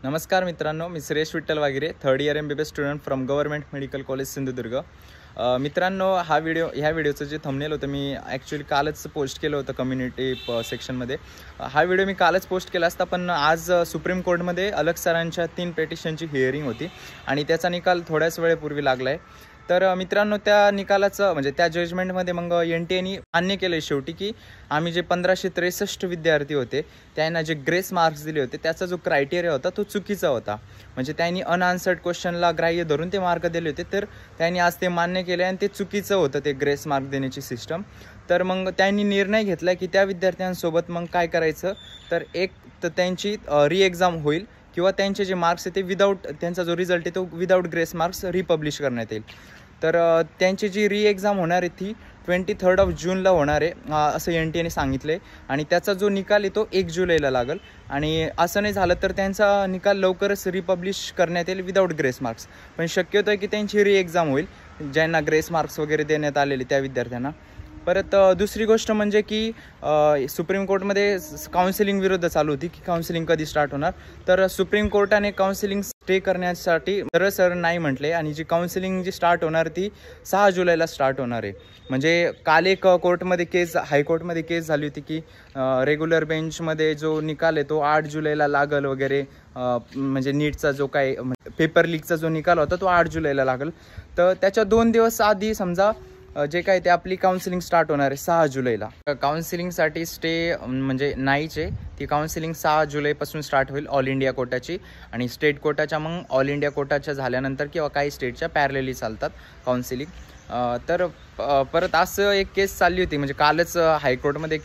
नमस्कार मित्रांनो, मी Suresh Vitthal Wagire, third year MBBS student from government medical college Sindhudurg. मित्रांनो, ह्या व्हिडिओचं जे थंबनेल होतं मी ॲक्च्युली कालच पोस्ट केलं होतं कम्युनिटी सेक्शनमध्ये। हा व्हिडिओ मी कालच पोस्ट केला असता, पण आज सुप्रीम कोर्टमध्ये अलग सरांच्या 3 पेटिशनची हिअरिंग होती आणि त्याचा निकाल थोड्याच वेळेपूर्वी लागला आहे। तर मित्रांनो, त्या निकालाचं म्हणजे त्या जजमेंटमध्ये मग NTAने मान्य केलं शेवटी की आम्ही जे 1563 विद्यार्थी होते त्यांना जे ग्रेस मार्क्स दिले होते त्याचा जो क्रायटेरिया होता तो चुकीचा होता। म्हणजे त्यांनी अनआन्सर्ड क्वेश्चनला ग्राह्य धरून ते मार्क दिले होते, तर त्यांनी आज ते मान्य केले आणि ते चुकीचं होतं ते ग्रेस मार्क देण्याची सिस्टम। तर मग त्यांनी निर्णय घेतला की त्या विद्यार्थ्यांसोबत मग काय करायचं, तर त्यांची री एक्झाम होईल किंवा त्यांचे जे मार्क्स आहे ते विदाऊट त्यांचा जो रिझल्ट आहे तो विदाऊट ग्रेस मार्क्स रिपब्लिश करण्यात येईल। तर त्यांची जी री एक्झाम होणार आहे ती 23 जूनला होणार आहे असं NTAने सांगितले आणि त्याचा जो निकाल आहे तो 1 जुलैला लागेल। आणि असं नाही झालं तर त्यांचा निकाल लवकरच रिपब्लिश करण्यात येईल विदाऊट ग्रेस मार्क्स, पण शक्यतो आहे की त्यांची री एक्झाम होईल ज्यांना ग्रेस मार्क्स वगैरे देण्यात आलेले त्या विद्यार्थ्यांना। परत दुसरी गोष्ट म्हणजे की सुप्रीम कोर्टमध्ये काउन्सिलिंग विरुद्ध चालू होती की काउन्सिलिंग कधी स्टार्ट होणार, तर सुप्रीम कोर्टाने काउन्सिलिंग स्टे करण्यासाठी सर नाही म्हटले आणि जी काउन्सिलिंग जी स्टार्ट होणार ती 6 जुलैला स्टार्ट होणार आहे। म्हणजे काल एक कोर्टमध्ये हायकोर्टमध्ये केस झाली होती की रेग्युलर बेंचमध्ये जो निकाल आहे तो 8 जुलैला लागल वगैरे, म्हणजे नीटचा जो काय पेपर लीकचा जो निकाल होता तो 8 जुलैला लागल। तर त्याच्या 2 दिवस आधी समजा जे काय ते आपली काउन्सिलिंग स्टार्ट होणार आहे 6 जुलैला। काउन्सिलिंगसाठी स्टे म्हणजे नाहीच आहे, ती काउन्सिलिंग 6 जुलैपासून स्टार्ट होईल ऑल इंडिया कोटाची, आणि स्टेट कोटाच्या मग ऑल इंडिया कोटाच्या झाल्यानंतर किंवा काही स्टेटच्या पॅरलेली चालतात काउन्सिलिंग। तर परत असं एक केस चालली होती, म्हणजे कालच हायकोर्टमध्ये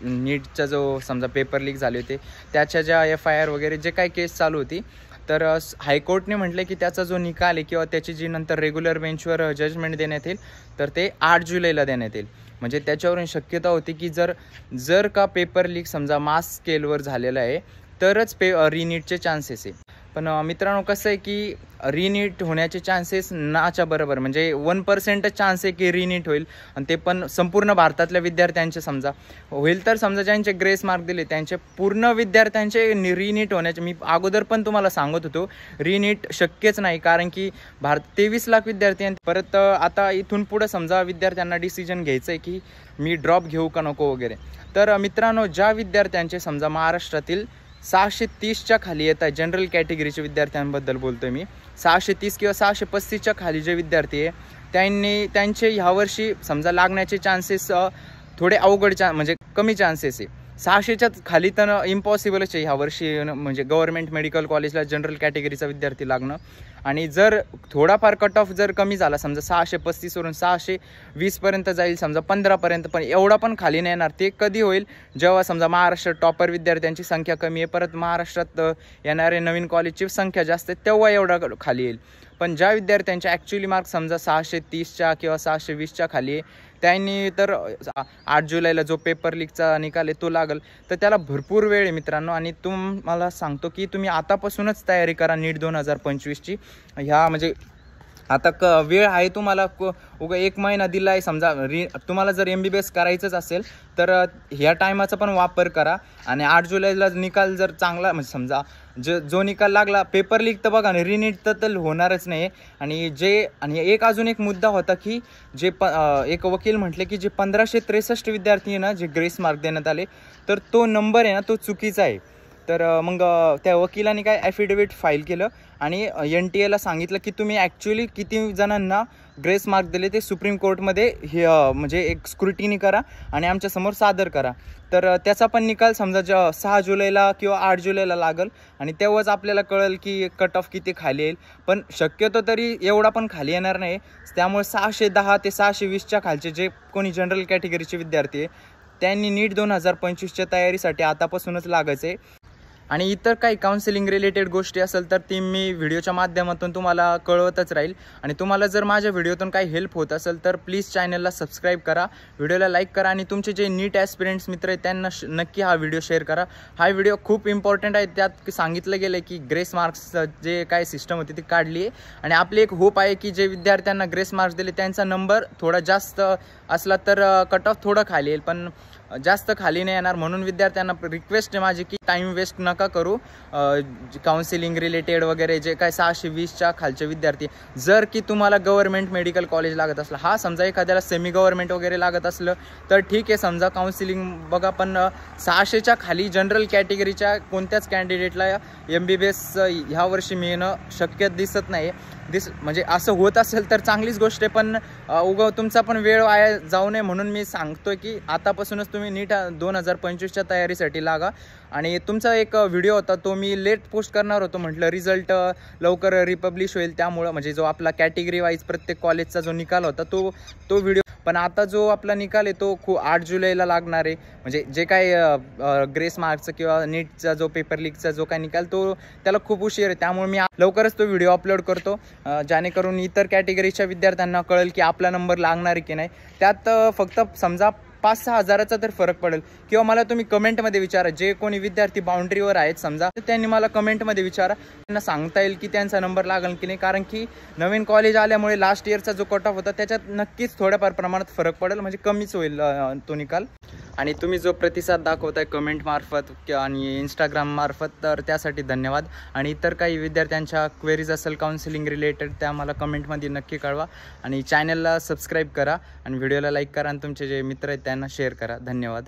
नीटचा जो समजा पेपर लीक झाले होते त्याच्या ज्या FIR वगैरे जे काही केस चालू होती, तर हायकोर्टने म्हटले की त्याचा जो निकाल आहे किंवा त्याची जी नंतर रेग्युलर बेंचवर जजमेंट देण्यात येईल तर ते 8 जुलैला देण्यात येईल। म्हणजे त्याच्यावरून शक्यता होती की जर का पेपर लीक समजा मास स्केलवर झालेला आहे तरच रीनीटचे चान्सेस आहे। पण मित्रांनो, कसं आहे की रीनीट होण्याचे चान्सेस नाच्या बरोबर, म्हणजे 1% चान्स आहे की रीनीट होईल, आणि ते पण संपूर्ण भारतातल्या विद्यार्थ्यांचे समजा होईल। तर समजा ज्यांचे ग्रेस मार्क दिले त्यांचे पूर्ण विद्यार्थ्यांचे रीनीट होण्याचे, मी अगोदर पण तुम्हाला सांगत होतो रीनीट शक्यच नाही, कारण की भारत 23 लाख विद्यार्थी आहेत। परत आता इथून पुढे समजा विद्यार्थ्यांना डिसिजन घ्यायचं आहे की मी ड्रॉप घेऊ का नको वगैरे। तर मित्रांनो, ज्या विद्यार्थ्यांचे समजा महाराष्ट्रातील 630च्या खाली येत आहे, जनरल कॅटेगरीच्या विद्यार्थ्यांबद्दल बोलतोय मी, 630 किंवा 635च्या खाली जे विद्यार्थी आहे त्यांचे ह्यावर्षी समजा लागण्याचे चान्सेस थोडे अवघड म्हणजे कमी चान्सेस आहे। 600च्या खाली तर इम्पॉसिबलच आहे ह्यावर्षी, म्हणजे गव्हर्नमेंट मेडिकल कॉलेजला जनरल कॅटेगरीचा विद्यार्थी लागणं। आणि जर थोडाफार कट ऑफ जर कमी झाला, समजा 635 वरून 620 पर्यंत जाईल, समजा 15 पर्यंत, पण एवढा पण खाली नाही येणार। ते कधी होईल, जेव्हा समजा महाराष्ट्रात टॉपर विद्यार्थ्यांची संख्या कमी आहे, परत महाराष्ट्रात येणारे नवीन कॉलेजची संख्या जास्त आहे, तेव्हा एवढा खाली येईल। पण ज्या विद्यार्थ्यांचे ॲक्च्युली मार्क समजा 630च्या किंवा 620च्या खाली आहे त्यांनी तर 8 जुलैला जो पेपर लीकचा निकाल आहे तो लागल, तर त्याला भरपूर वेळ आहे मित्रांनो। आणि तुम्हाला सांगतो की तुम्ही आतापासूनच तयारी करा नीट 2025ची। ह्या म्हणजे आता वेळ आहे तुम्हाला, उगा 1 महिना दिला आहे समजा, तुम्हाला जर MBBS करायचंच असेल तर ह्या टायमाचा पण वापर करा। आणि 8 जुलैला निकाल जर चांगला, म्हणजे समजा जो निकाल लागला पेपर लीक, तर बघा ना रीनीट तर होणारच नाही। आणि अजून एक मुद्दा होता की जे एक वकील म्हटले की जे 1563 विद्यार्थी आहे ना जे ग्रेस मार्क देण्यात आले, तर तो नंबर आहे ना तो चुकीचा आहे। तर मग त्या वकिलांनी काय ॲफिडेविट फाईल केलं आणि NTAला सांगितलं की तुम्ही ॲक्च्युली किती जणांना ग्रेस मार्क दिले ते सुप्रीम कोर्टमध्ये हे म्हणजे एक स्क्रुटिनी करा आणि आमच्यासमोर सादर करा। तर त्याचा पण निकाल समजा 6 जुलैला किंवा 8 जुलैला लागल आणि तेव्हाच आपल्याला कळेल की कट ऑफ किती खाली येईल। पण शक्यतो तरी एवढा पण खाली येणार नाही, त्यामुळे 610 ते 620च्या खालचे जे कोणी जनरल कॅटेगरीचे विद्यार्थी आहे त्यांनी नीट 2025च्या तयारीसाठी आतापासूनच लागायचं आहे। आणि इतर काही काउन्सिलिंग रिलेटेड गोष्टी असेल तर ती मी व्हिडिओच्या माध्यमातून तुम्हाला कळवतच राहील। आणि तुम्हाला जर माझ्या व्हिडिओतून काही हेल्प होत असेल तर प्लीज चॅनलला सबस्क्राईब करा, व्हिडिओला लाईक करा, आणि तुमचे जे नीट ॲस्पिरंट्स मित्र आहेत त्यांना नक्की हा व्हिडिओ शेअर करा। हा व्हिडिओ खूप इम्पॉर्टंट आहे, त्यात सांगितलं गेलं की ग्रेस मार्क्स जे काय सिस्टम होती ती काढली आहे, आणि आपली एक होप आहे की जे विद्यार्थ्यांना ग्रेस मार्क्स दिले त्यांचा नंबर थोडा जास्त असला तर कट ऑफ थोडं खाली येईल। पण जास्त खाली नाही येणार. म्हणून विद्यार्थ्यांना रिक्वेस्ट आहे माझी की टाईम वेस्ट नका करू. काउन्सिलिंग रिलेटेड वगैरे जे काय 620च्या खालचे विद्यार्थी, जर की तुम्हाला गव्हर्नमेंट मेडिकल कॉलेज लागत असलं, हा समजा एखाद्याला सेमी गव्हर्नमेंट वगैरे लागत असलं तर ठीक आहे, समजा काउन्सिलिंग बघा, पण 600च्या खाली जनरल कॅटेगरीच्या कोणत्याच कॅन्डिडेटला MBBS ह्या वर्षी मिळणं शक्य दिसत नाही. म्हणजे असं होत असेल तर चांगलीच गोष्ट आहे, पण तुमचा पण वेळ वाया जाऊ नये म्हणून मी सांगतोय की आतापासूनच तुम्ही नीट 2025च्या तयारीसाठी लागा. आणि तुमचा एक व्हिडिओ होता तो मी लेट पोस्ट करणार होतो, म्हटलं रिझल्ट लवकर रिपब्लिश होईल त्यामुळं, म्हणजे जो आपला कॅटेगरी वाईज प्रत्येक कॉलेजचा जो निकाल होता तो व्हिडिओ. पण आता जो आपला निकाल आहे तो 8 जुलैला लागणार आहे. म्हणजे जे काय ग्रेस मार्क्सचं किंवा नीटचा जो पेपर लीकचा जो काय निकाल त्याला खूप उशीर आहे. त्यामुळे मी लवकरच तो व्हिडिओ अपलोड करतो, जेणेकरून इतर कॅटेगरीच्या विद्यार्थ्यांना कळेल की आपला नंबर लागणार आहे की नाही. त्यात फक्त समजा 5-6 हजाराचा तर फरक पडेल. किंवा मला तुम्ही कमेंटमध्ये विचारा, जे कोणी विद्यार्थी बाउंड्रीवर आहेत समजा, त्यांनी मला कमेंटमध्ये विचारा, त्यांना सांगता येईल की त्यांचा नंबर लागेल की नाही. कारण की नवीन कॉलेज आल्यामुळे लास्ट इयरचा जो कट ऑफ होता त्याच्यात नक्कीच थोड्याफार प्रमाणात फरक पडेल, म्हणजे कमीच होईल तो निकाल. आणि तुम्ही जो प्रतिसाद दाखवताय कमेंट मार्फत आणि इंस्टाग्राम मार्फत, तर त्यासाठी धन्यवाद. आणि इतर काही विद्यार्थ्यांच्या क्वेरीज असेल काउन्सिलिंग रिलेटेड त्या मला कमेंटमध्ये नक्की कळवा. आणि चॅनलला सबस्क्राईब करा आणि व्हिडिओला लाईक करा आणि तुमचे जे मित्र आहेत त्यांना शेअर करा. धन्यवाद.